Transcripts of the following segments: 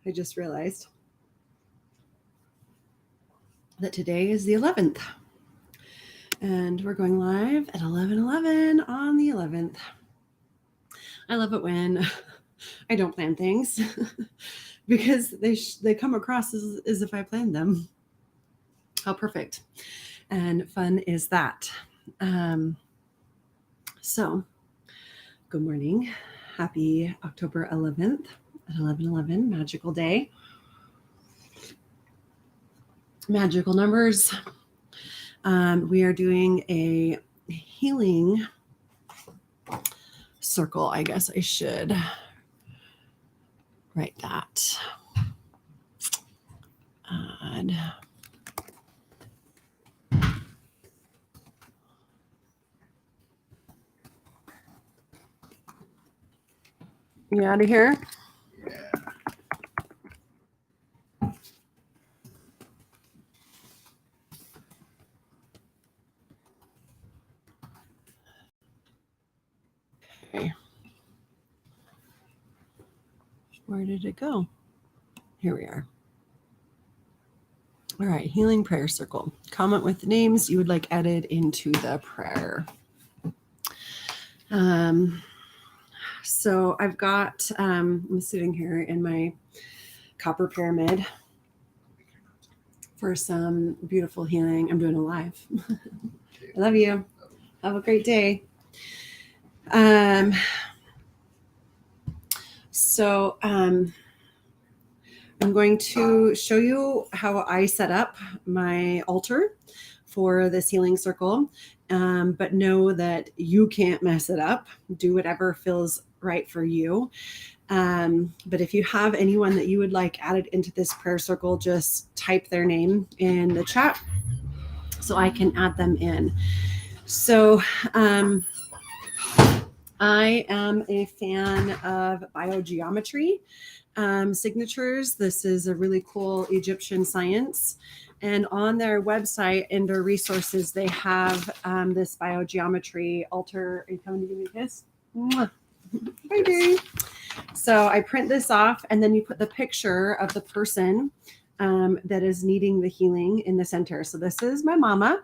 I just realized that today is the 11th. And we're going live at 11:11 on the 11th. I love it when I don't plan things because they come across as if I planned them. How perfect and fun is that? So, good morning. Happy October 11th at 11:11, magical day. Magical numbers. We are doing a healing circle. I guess I should write that. Add. You out of here? Okay. Where did it go? Here we are. All right, healing prayer circle. Comment with names you would like added into the prayer. So I've got, I'm sitting here in my copper pyramid for some beautiful healing. I'm doing a live. I love you. Have a great day. So I'm going to show you how I set up my altar for this healing circle, but know that you can't mess it up. Do whatever feels right for you. But if you have anyone that you would like added into this prayer circle, just type their name in the chat so I can add them in. So I am a fan of biogeometry signatures. This is a really cool Egyptian science. And on their website, under resources, they have this biogeometry altar. Are you coming to give me a kiss? Mwah. Hi, Jerry. So I print this off, and then you put the picture of the person that is needing the healing in the center. So this is my mama,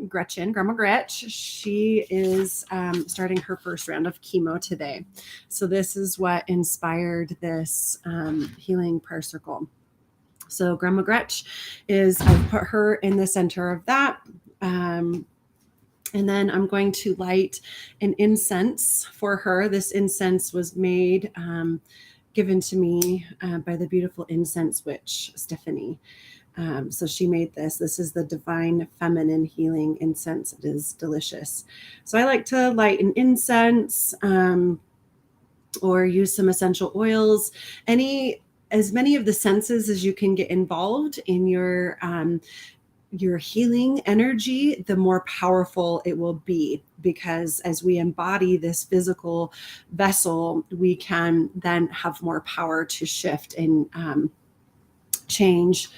Gretchen, Grandma Gretch. She is starting her first round of chemo today. So this is what inspired this healing prayer circle. So Grandma Gretch I've put her in the center of that. And then I'm going to light an incense for her. This incense was made, given to me by the beautiful incense witch, Stephanie. So she made this. This is the Divine Feminine Healing Incense. It is delicious. So I like to light an incense or use some essential oils. As many of the senses as you can get involved in your healing energy, the more powerful it will be, because as we embody this physical vessel, we can then have more power to shift and change.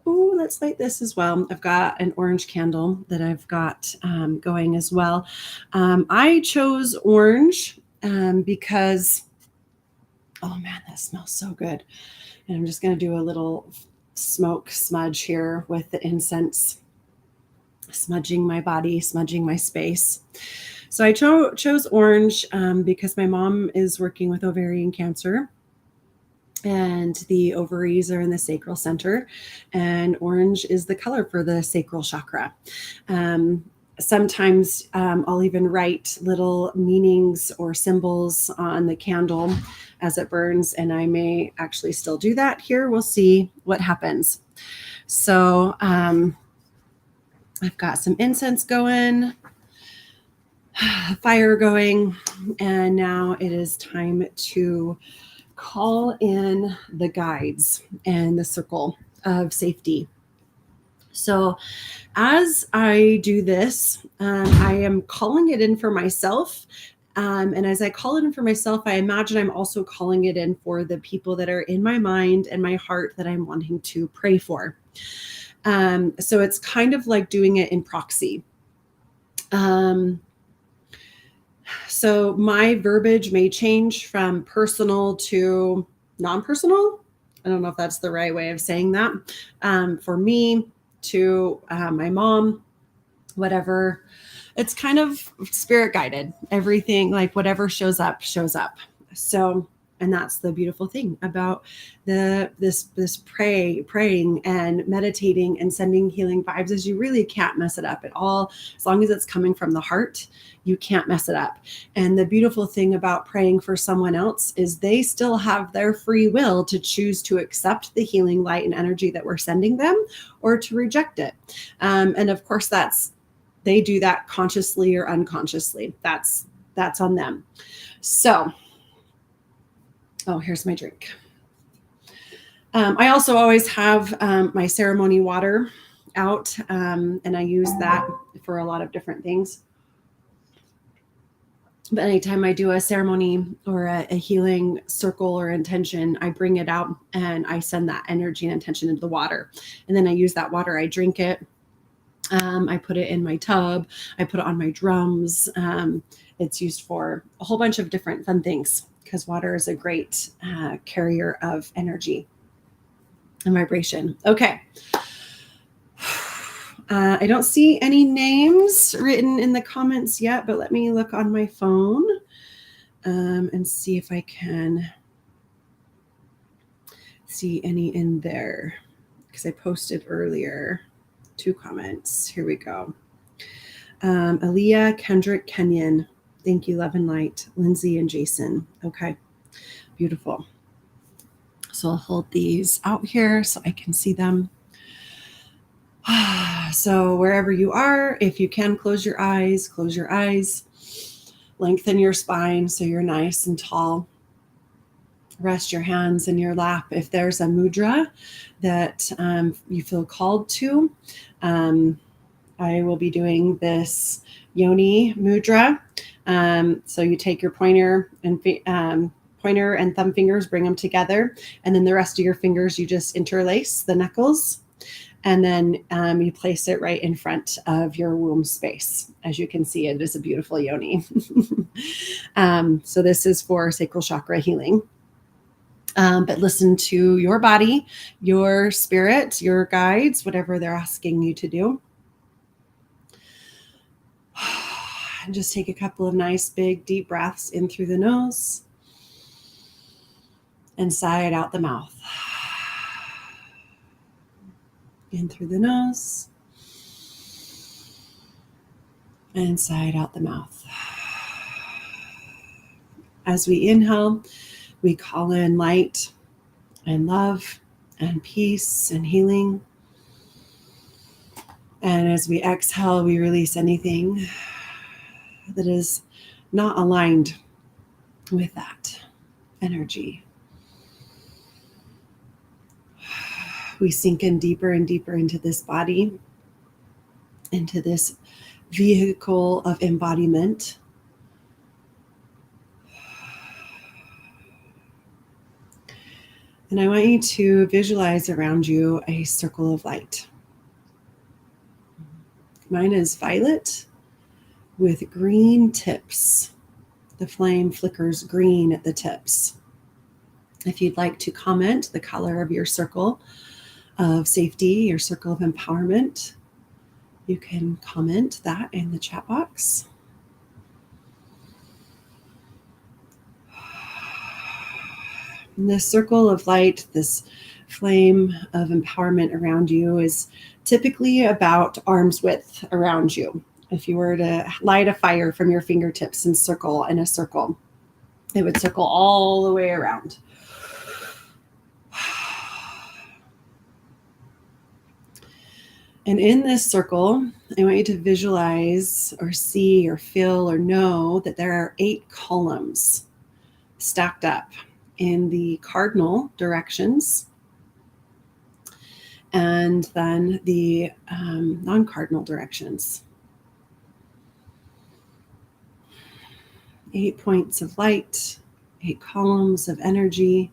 Oh, let's light this as well. I've got an orange candle that I've got going as well. I chose orange because, oh man, that smells so good. And I'm just going to do a little smoke smudge here with the incense, smudging my body, smudging my space. So I chose orange because my mom is working with ovarian cancer, and the ovaries are in the sacral center, and orange is the color for the sacral chakra. Sometimes I'll even write little meanings or symbols on the candle as it burns, and I may actually still do that here. We'll see what happens. So I've got some incense going, fire going, and now it is time to call in the guides and the circle of safety. So as I do this, I am calling it in for myself. And as I call it in for myself, I imagine I'm also calling it in for the people that are in my mind and my heart that I'm wanting to pray for. So it's kind of like doing it in proxy. So my verbiage may change from personal to non-personal. I don't know if that's the right way of saying that. For me, to my mom, whatever. It's kind of spirit guided. Everything, like whatever shows up, shows up. So, and that's the beautiful thing about this praying and meditating and sending healing vibes, is you really can't mess it up at all. As long as it's coming from the heart, you can't mess it up. And the beautiful thing about praying for someone else is they still have their free will to choose to accept the healing light and energy that we're sending them, or to reject it. And of course, they do that consciously or unconsciously. That's on them. So, oh, here's my drink. I also always have my ceremony water out, and I use that for a lot of different things. But anytime I do a ceremony or a healing circle or intention, I bring it out and I send that energy and intention into the water. And then I use that water, I drink it. I put it in my tub. I put it on my drums. It's used for a whole bunch of different fun things, because water is a great carrier of energy and vibration. Okay. I don't see any names written in the comments yet, but let me look on my phone and see if I can see any in there, because I posted earlier 2 comments. Here we go. Aaliyah, Kendrick, Kenyon. Thank you, love and light. Lindsay and Jason. Okay, beautiful. So I'll hold these out here so I can see them. So wherever you are, if you can, close your eyes. Lengthen your spine so you're nice and tall. Rest your hands in your lap. If there's a mudra that you feel called to, I will be doing this yoni mudra. So you take your pointer and thumb fingers, bring them together, and then the rest of your fingers you just interlace the knuckles, and then you place it right in front of your womb space. As you can see, it is a beautiful yoni. So this is for sacral chakra healing. But listen to your body, your spirit, your guides, whatever they're asking you to do. And just take a couple of nice, big, deep breaths in through the nose and sigh it out the mouth. In through the nose and sigh it out the mouth. As we inhale, we call in light and love and peace and healing. And as we exhale, we release anything that is not aligned with that energy. We sink in deeper and deeper into this body, into this vehicle of embodiment. And I want you to visualize around you a circle of light. Mine is violet with green tips. The flame flickers green at the tips. If you'd like to comment the color of your circle of safety, your circle of empowerment, you can comment that in the chat box. And this circle of light, this flame of empowerment around you, is typically about arm's width around you. If you were to light a fire from your fingertips and circle in a circle, it would circle all the way around. And in this circle, I want you to visualize or see or feel or know that there are 8 columns stacked up in the cardinal directions, and then the non-cardinal directions. 8 points of light, 8 columns of energy.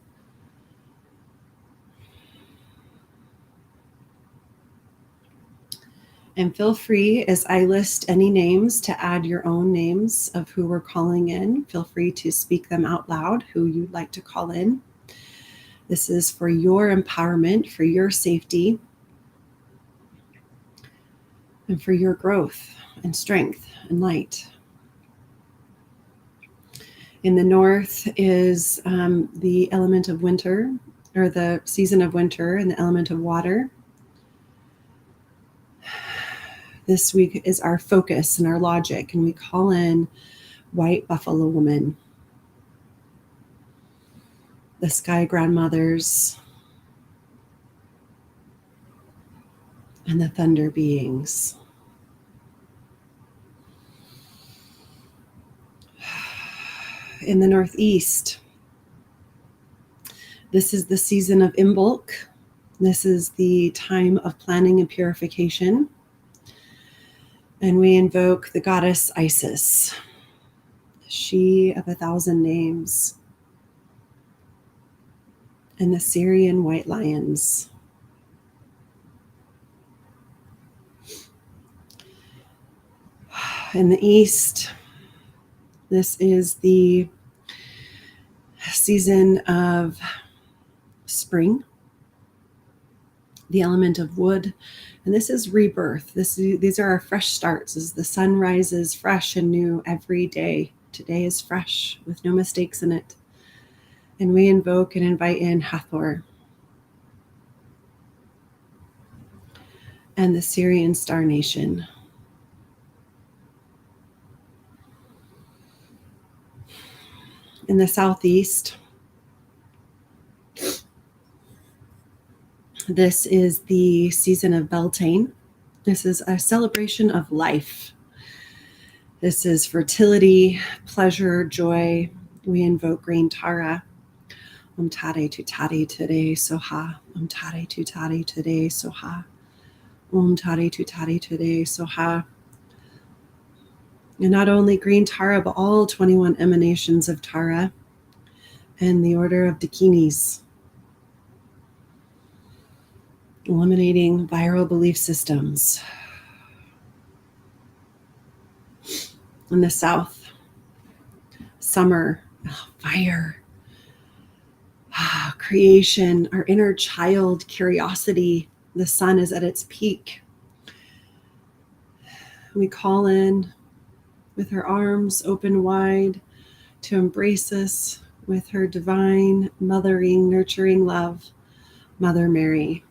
And feel free, as I list any names, to add your own names of who we're calling in. Feel free to speak them out loud, who you'd like to call in. This is for your empowerment, for your safety, and for your growth and strength and light. In the north is the element of winter, or the season of winter, and the element of water. This week is our focus and our logic, and we call in White Buffalo Woman, the Sky Grandmothers, and the Thunder Beings. In the northeast, this is the season of Imbolc. This is the time of planning and purification. And we invoke the goddess Isis, she of 1,000 names, and the Syrian white lions. In the east, this is the season of spring, the element of wood, and this is rebirth. These are our fresh starts as the sun rises fresh and new every day. Today is fresh with no mistakes in it. And we invoke and invite in Hathor and the Syrian Star Nation. In the southeast, this is the season of Beltane. This is a celebration of life. This is fertility, pleasure, joy. We invoke green Tara. Tare tu tare today soha. Tare tu tare today soha. Tare tu tare today soha. And not only green Tara, but all 21 emanations of Tara and the order of Dakinis. Eliminating viral belief systems. In the south, summer, fire, creation, our inner child, curiosity. The sun is at its peak. We call in with her arms open wide to embrace us with her divine, mothering, nurturing love, Mother Mary.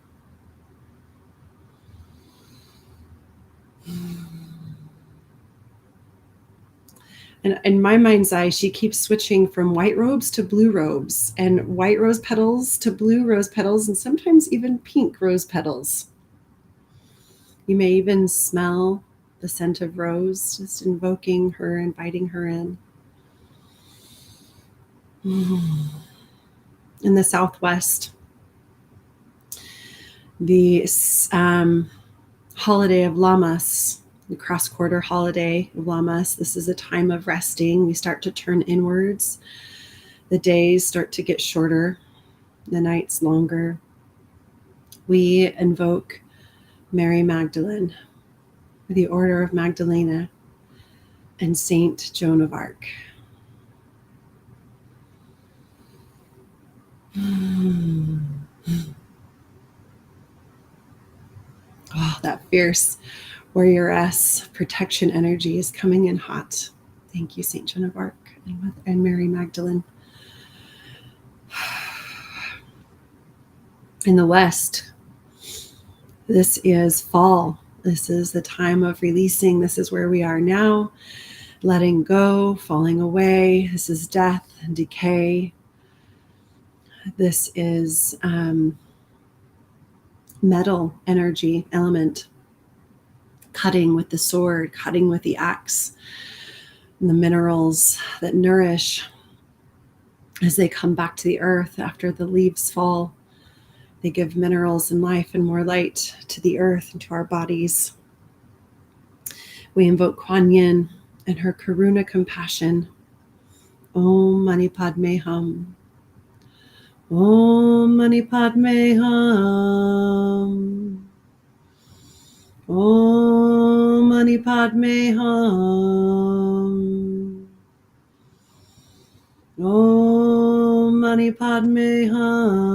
And in my mind's eye, she keeps switching from white robes to blue robes, and white rose petals to blue rose petals, and sometimes even pink rose petals. You may even smell the scent of rose, just invoking her, inviting her in. In the southwest, the holiday of Lammas, the cross-quarter holiday of Lammas. This is a time of resting. We start to turn inwards. The days start to get shorter, the nights longer. We invoke Mary Magdalene, the Order of Magdalena, and Saint Joan of Arc. Oh, that fierce warrioress protection energy is coming in hot. Thank you, Saint Joan of Arc and Mary Magdalene. In the west, this is fall. This is the time of releasing. This is where we are now, letting go, falling away. This is death and decay. This is metal energy element, cutting with the sword, cutting with the axe, and the minerals that nourish as they come back to the earth after the leaves fall. They give minerals and life and more light to the earth and to our bodies. We invoke Kuan Yin and her Karuna compassion. Om Mani Padme Hum. Om Mani Padme Hum. Om Mani Padme Hum. Om Mani Padme Hum.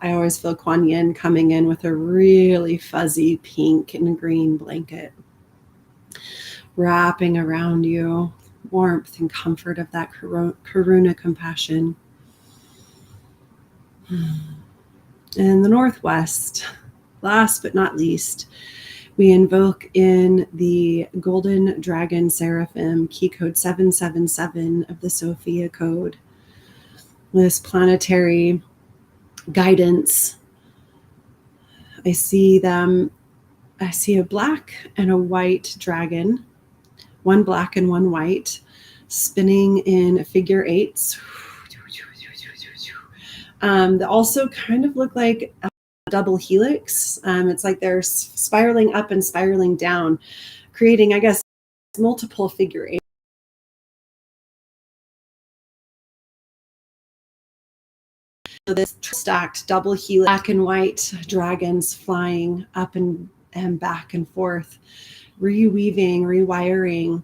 I always feel Kuan Yin coming in with a really fuzzy pink and green blanket, wrapping around you, warmth and comfort of that karuna compassion. In the Northwest, last but not least, we invoke in the Golden Dragon Seraphim, key code 777 of the Sophia Code, this planetary guidance. I see a black and a white dragon, one black and one white, spinning in figure eights. They also kind of look like a double helix. It's like they're spiraling up and spiraling down, creating, I guess, multiple figure eights. So this stacked double helix, black and white dragons flying up and back and forth, reweaving, rewiring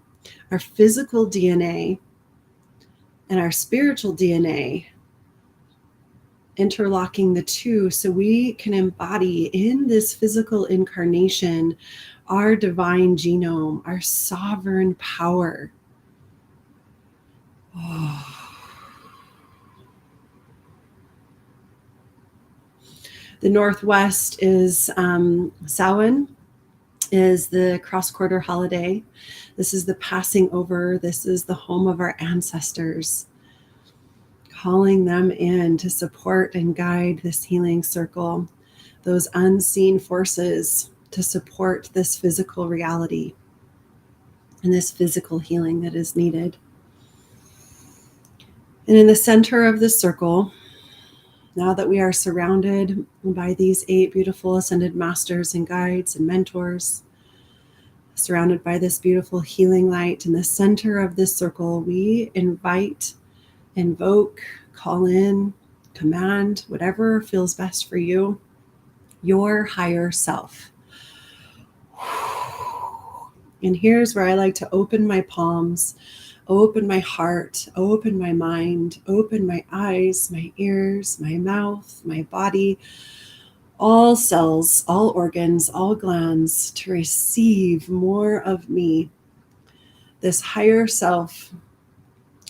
our physical DNA and our spiritual DNA, interlocking the two so we can embody in this physical incarnation our divine genome, our sovereign power. Oh. The Northwest is Samhain, is the cross-quarter holiday. This is the passing over. This is the home of our ancestors, calling them in to support and guide this healing circle, those unseen forces to support this physical reality and this physical healing that is needed. And in the center of the circle, now that we are surrounded by these 8 beautiful ascended masters and guides and mentors, surrounded by this beautiful healing light, in the center of this circle, we invite, invoke, call in, command, whatever feels best for you, your higher self. And here's where I like to open my palms, open my heart, open my mind, open my eyes, my ears, my mouth, my body, all cells, all organs, all glands, to receive more of me, this higher self,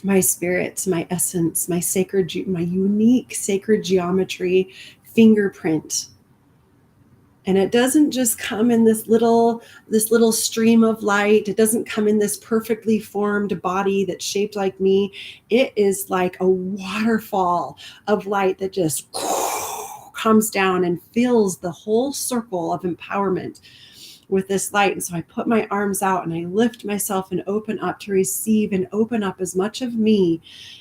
my spirit, my essence, my unique sacred geometry fingerprint. And it doesn't just come in this little stream of light. It doesn't come in this perfectly formed body that's shaped like me. It is like a waterfall of light that just comes down and fills the whole circle of empowerment with this light. And so I put my arms out and I lift myself and open up to receive and open up as much of me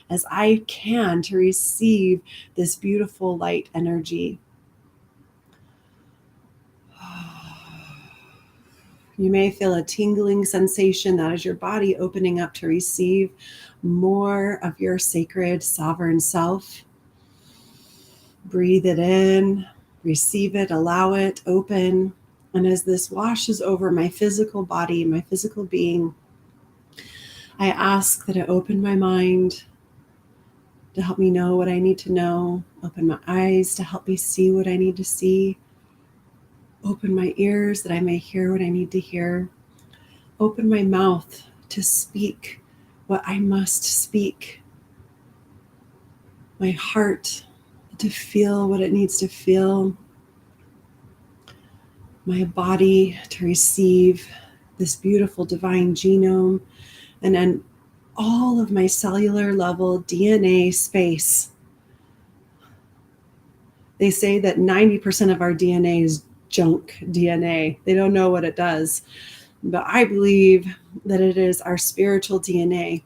as I can to receive this beautiful light energy. You may feel a tingling sensation. That is your body opening up to receive more of your sacred sovereign self. Breathe it in, receive it, allow it, open. And as this washes over my physical body, my physical being, I ask that it open my mind to help me know what I need to know, open my eyes to help me see what I need to see, open my ears that I may hear what I need to hear, open my mouth to speak what I must speak, my heart to feel what it needs to feel, my body to receive this beautiful divine genome, and then all of my cellular level DNA space. They say that 90% of our DNA is junk DNA. They don't know what it does, but I believe that it is our spiritual DNA.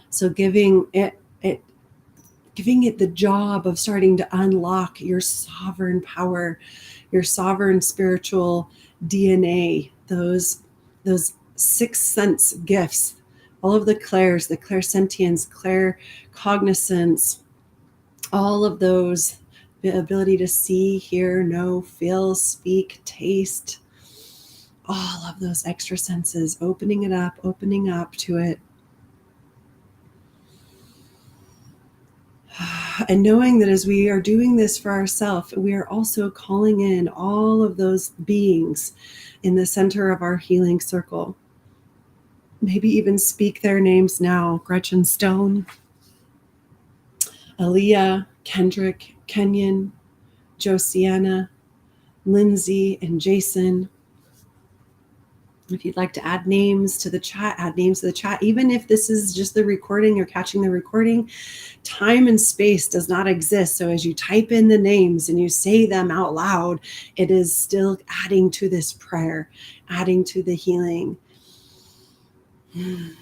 So giving it the job of starting to unlock your sovereign power, your sovereign spiritual DNA, those sixth sense gifts all of the clairs, the clairsentience, claircognizance, all of those, the ability to see, hear, know, feel, speak, taste, all of those extra senses, opening up to it. And knowing that as we are doing this for ourselves, we are also calling in all of those beings in the center of our healing circle. Maybe even speak their names now. Gretchen Stone, Aaliyah, Kendrick, Kenyon, Josiana, Lindsay, and Jason. If you'd like to add names to the chat, add names to the chat. Even if this is just the recording, you're catching the recording, time and space does not exist. So as you type in the names and you say them out loud, it is still adding to this prayer, adding to the healing. And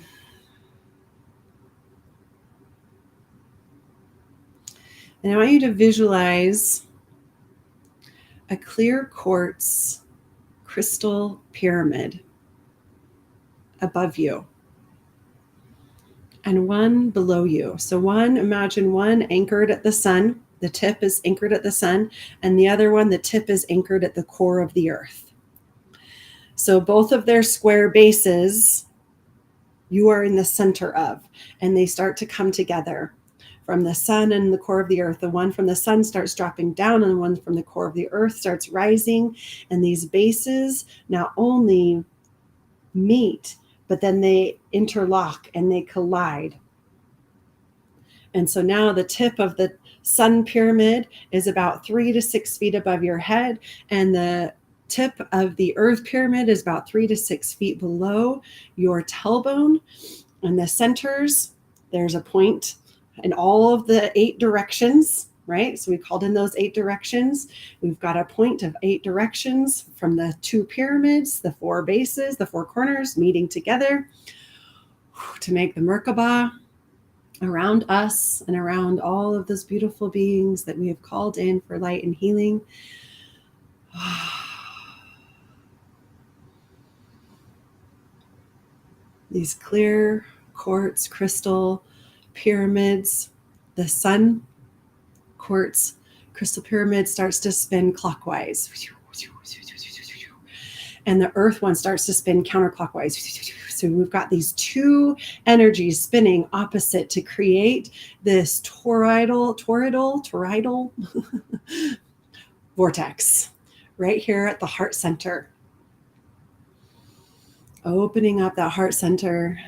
I want you to visualize a clear quartz crystal pyramid above you and one below you. So imagine one anchored at the sun, the tip is anchored at the sun, and the other one, the tip is anchored at the core of the earth. So both of their square bases, you are in the center of, and they start to come together from the sun and the core of the earth. The one from the sun starts dropping down, and the one from the core of the earth starts rising. And these bases not only meet, but then they interlock and they collide. And so now the tip of the sun pyramid is about 3 to 6 feet above your head, and the tip of the earth pyramid is about 3 to 6 feet below your tailbone. And the centers, there's a point in all of the 8 directions, right? So we called in those 8 directions. We've got a point of 8 directions from the 2 pyramids, the 4 bases, the 4 corners meeting together to make the Merkaba around us and around all of those beautiful beings that we have called in for light and healing. These clear quartz crystal pyramids, the sun quartz crystal pyramid starts to spin clockwise, and the earth one starts to spin counterclockwise. So we've got these 2 energies spinning opposite to create this toroidal vortex right here at the heart center. Opening up that heart center.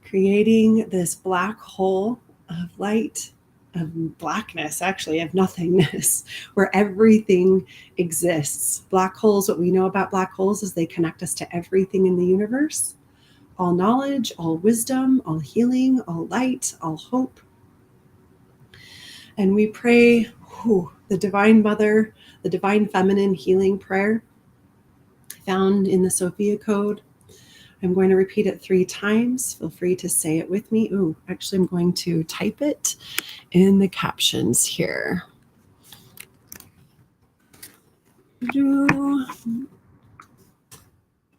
Creating this black hole of light, of blackness, actually, of nothingness, where everything exists. Black holes, what we know about black holes is they connect us to everything in the universe. All knowledge, all wisdom, all healing, all light, all hope. And we pray the Divine Mother, the Divine Feminine Healing Prayer found in the Sophia Code. I'm going to repeat it 3 times. Feel free to say it with me. Actually, I'm going to type it in the captions here.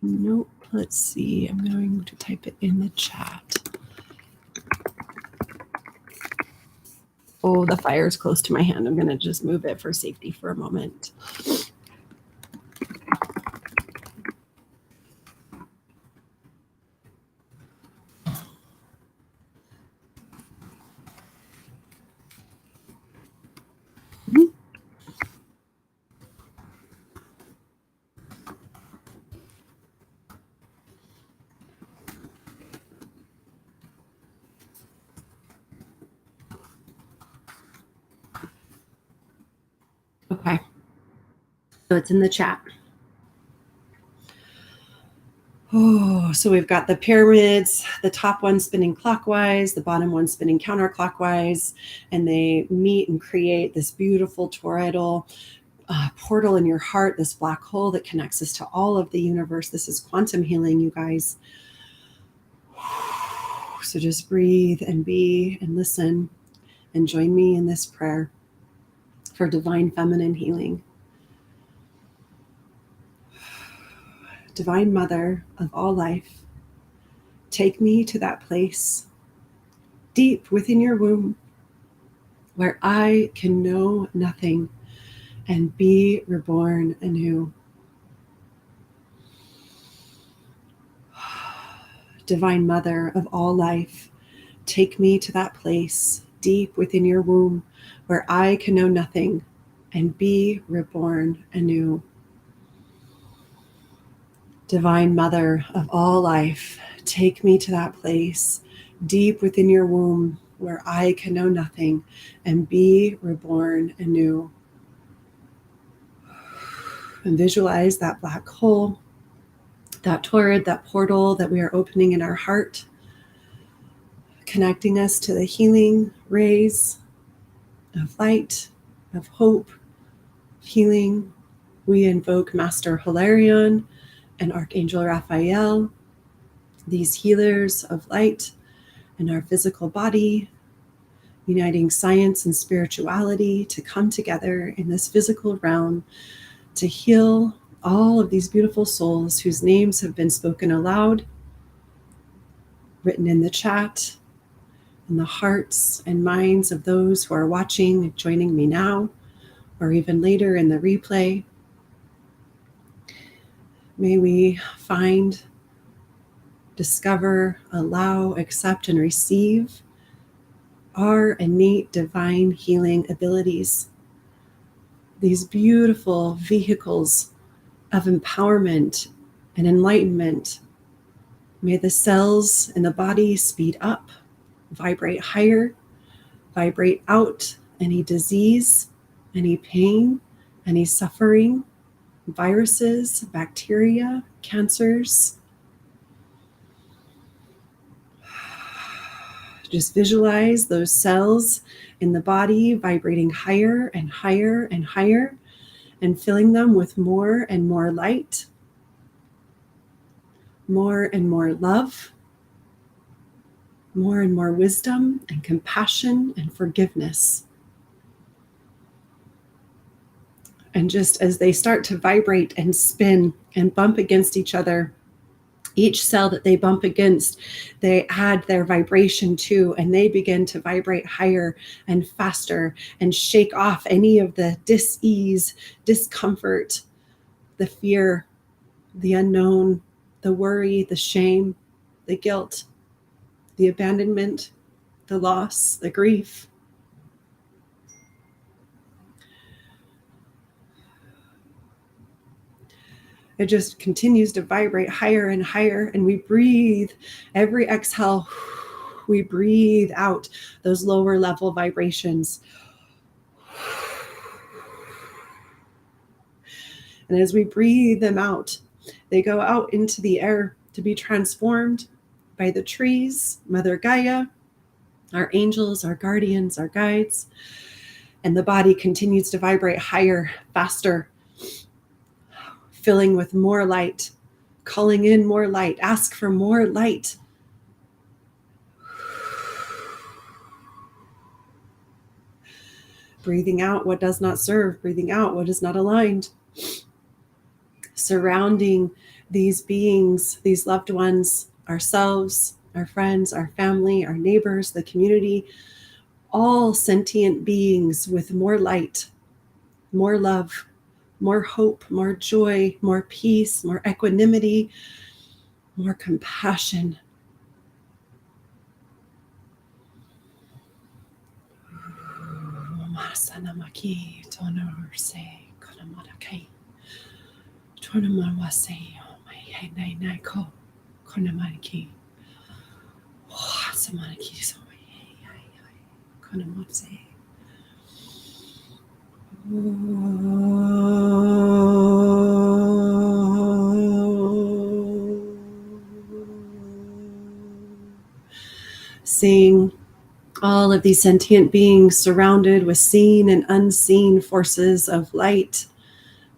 Nope. Let's see. I'm going to type it in the chat. Oh, the fire is close to my hand. I'm going to just move it for safety for a moment. Okay. So it's in the chat. So we've got the pyramids, the top one spinning clockwise, the bottom one spinning counterclockwise, and they meet and create this beautiful toroidal portal in your heart, this black hole that connects us to all of the universe. This is quantum healing, you guys. So just breathe and be and listen and join me in this prayer for divine feminine healing. Divine Mother of all life, take me to that place deep within your womb where I can know nothing and be reborn anew. Divine Mother of all life, take me to that place deep within your womb where I can know nothing and be reborn anew. Divine Mother of all life, take me to that place deep within your womb where I can know nothing and be reborn anew. And visualize that black hole, that torrid, that portal that we are opening in our heart, connecting us to the healing rays of light, of hope, healing. We invoke Master Hilarion and Archangel Raphael, these healers of light in our physical body, uniting science and spirituality to come together in this physical realm to heal all of these beautiful souls whose names have been spoken aloud, written in the chat, in the hearts and minds of those who are watching and joining me now, or even later in the replay. May we find, discover, allow, accept, and receive our innate divine healing abilities, these beautiful vehicles of empowerment and enlightenment. May the cells in the body speed up, vibrate higher, vibrate out any disease, any pain, any suffering, viruses, bacteria, cancers. Just visualize those cells in the body vibrating higher and higher and higher, and filling them with more and more light, more and more love, more and more wisdom and compassion and forgiveness. And just as they start to vibrate and spin and bump against each other, each cell that they bump against, they add their vibration to, and they begin to vibrate higher and faster and shake off any of the dis-ease, discomfort, the fear, the unknown, the worry, the shame, the guilt, the abandonment, the loss, the grief. It just continues to vibrate higher and higher, and we breathe. Every exhale, we breathe out those lower level vibrations. And as we breathe them out, they go out into the air to be transformed by the trees, Mother Gaia, our angels, our guardians, our guides. And the body continues to vibrate higher, faster, filling with more light, calling in more light. Ask for more light. Breathing out what does not serve, breathing out what is not aligned. Surrounding these beings, these loved ones, ourselves, our friends, our family, our neighbors, the community, all sentient beings with more light, more love, more hope, more joy, more peace, more equanimity, more compassion. Seeing all of these sentient beings surrounded with seen and unseen forces of light,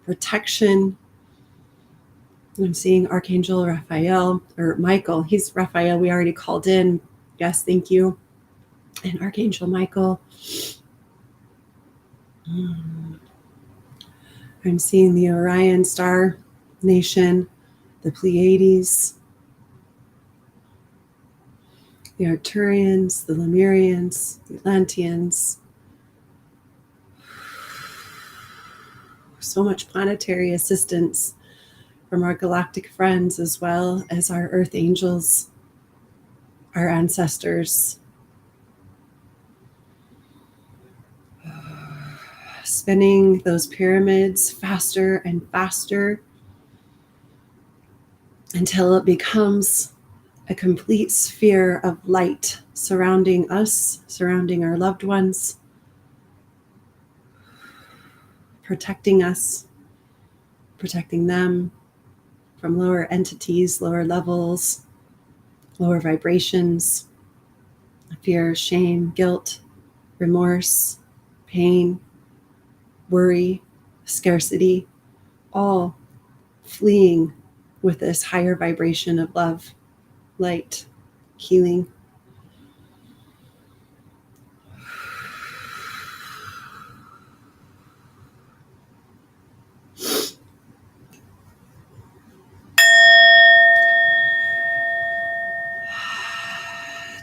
protection. I'm seeing Archangel Raphael, or Michael. He's Raphael, we already called in. Yes, thank you. And Archangel Michael. I'm seeing the Orion star nation the Pleiades, the Arcturians, the Lemurians, the Atlanteans. So much planetary assistance from our galactic friends as well as our earth angels, our ancestors. Spinning those pyramids faster and faster until it becomes a complete sphere of light surrounding us, surrounding our loved ones, protecting us, protecting them from lower entities, lower levels, lower vibrations, fear, shame, guilt, remorse, pain, worry, scarcity, all fleeing with this higher vibration of love, light, healing.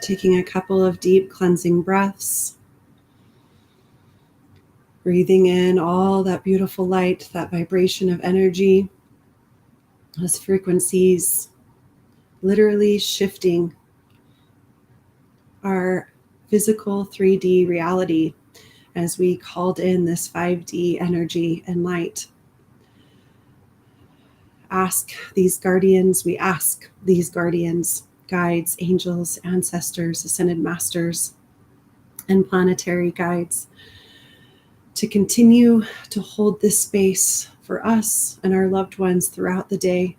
Taking a couple of deep cleansing breaths. Breathing in all that beautiful light, that vibration of energy, those frequencies, literally shifting our physical 3D reality as we called in this 5D energy and light. We ask these guardians, guides, angels, ancestors, ascended masters, and planetary guides to continue to hold this space for us and our loved ones throughout the day.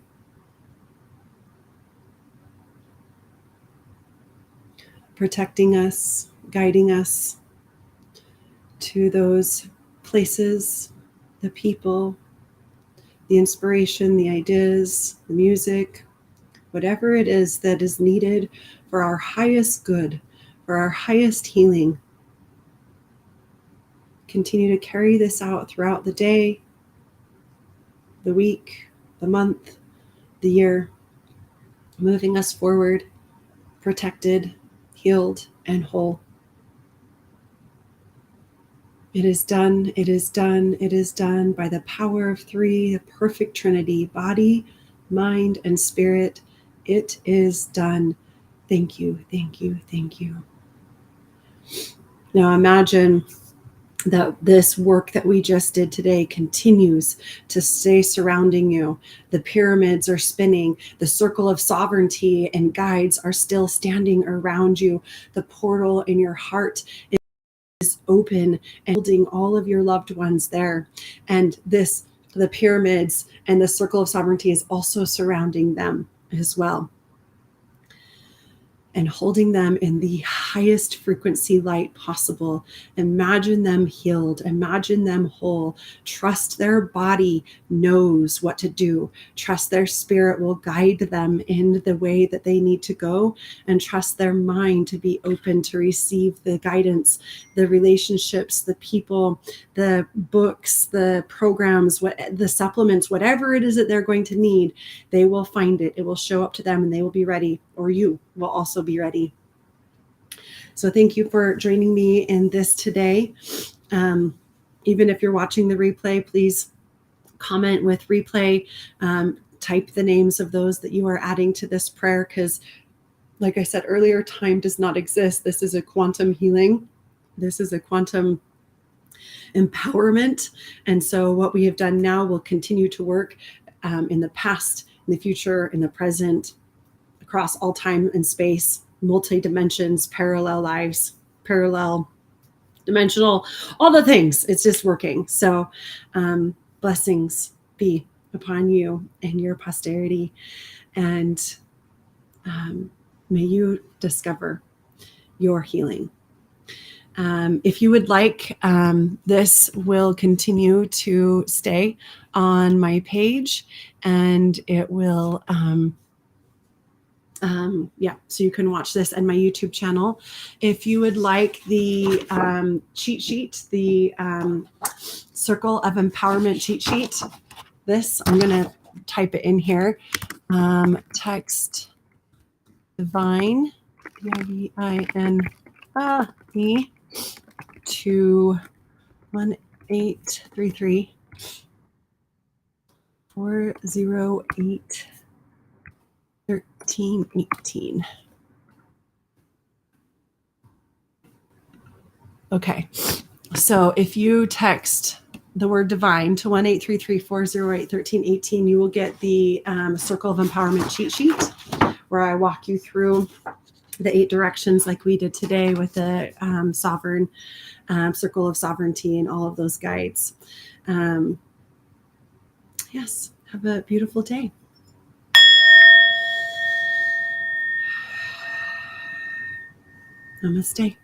Protecting us, guiding us to those places, the people, the inspiration, the ideas, the music, whatever it is that is needed for our highest good, for our highest healing. Continue to carry this out throughout the day, the week, the month, the year, moving us forward, protected, healed, and whole. It is done, it is done, it is done by the power of three, the perfect Trinity, body, mind, and spirit. It is done. Thank you, thank you, thank you. Now imagine that this work that we just did today continues to stay surrounding you. The pyramids are spinning. The circle of sovereignty and guides are still standing around you. The portal in your heart is open and holding all of your loved ones there. And the pyramids and the circle of sovereignty is also surrounding them as well, and holding them in the highest frequency light possible. Imagine them healed. Imagine them whole. Trust their body knows what to do. Trust their spirit will guide them in the way that they need to go, and trust their mind to be open to receive the guidance, the relationships, the people, the books, the programs, the supplements, whatever it is that they're going to need. They will find it. It will show up to them and they will be ready, or you will also be ready. So thank you for joining me in this today. Even if you're watching the replay, please comment with replay. Type the names of those that you are adding to this prayer, because like I said earlier, time does not exist. This is a quantum healing. This is a quantum empowerment. And so what we have done now will continue to work in the past, in the future, in the present, across all time and space, multi-dimensions, parallel lives, parallel dimensional, all the things. It's just working. So blessings be upon you and your posterity. And may you discover your healing. If you would like, this will continue to stay on my page, and it will, so you can watch this on my YouTube channel. If you would like the cheat sheet, the Circle of Empowerment cheat sheet, type it in here. Text divine, DIVINE, to 1833 408 1318. Okay, so if you text the word divine to 1-833-408-1318, you will get the Circle of Empowerment cheat sheet, where I walk you through the 8 directions like we did today with the sovereign circle of sovereignty and all of those guides. Yes, have a beautiful day. Namaste.